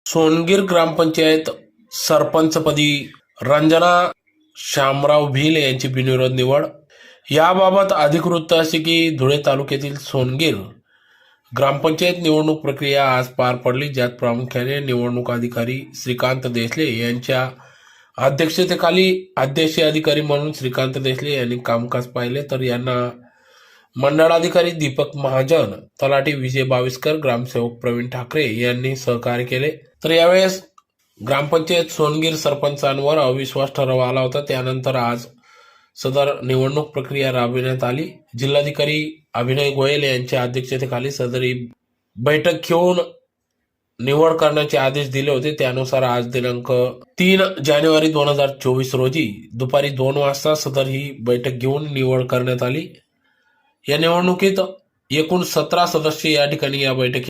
सोनगीर ग्रामपंचायत सरपंचपदी रंजना शामराव भिल यांची बिनविरोध निवड। याबाबत अधिकृत असे की धुळे तालुक्यातील सोनगीर ग्रामपंचायत निवडणूक प्रक्रिया आज पार पडली, ज्यात प्रामुख्याने निवडणूक अधिकारी श्रीकांत देसले यांच्या अध्यक्षतेखाली अध्यक्षीय अधिकारी म्हणून श्रीकांत देसले यांनी कामकाज पाहिले, तर यांना मंडळाधिकारी दीपक महाजन, तलाठी विजय बाविस्कर, ग्रामसेवक प्रवीण ठाकरे यांनी सहकार्य केले। तर यावेळेस ग्रामपंचायत सोनगीर सरपंचांवर अविश्वास ठराव आला होता। त्यानंतर आज सदर निवडणूक प्रक्रिया राबविण्यात आली। जिल्हाधिकारी अभिनय गोयल यांच्या अध्यक्षतेखाली सदरी बैठक घेऊन निवड करण्याचे आदेश दिले होते। त्यानुसार आज दिनांक 3 जानेवारी 2024 रोजी दुपारी 2 वाजता सदर ही बैठक घेऊन निवड करण्यात आली। या निवडणुकीत एकूण 17 सदस्य या ठिकाणी या बैठकीत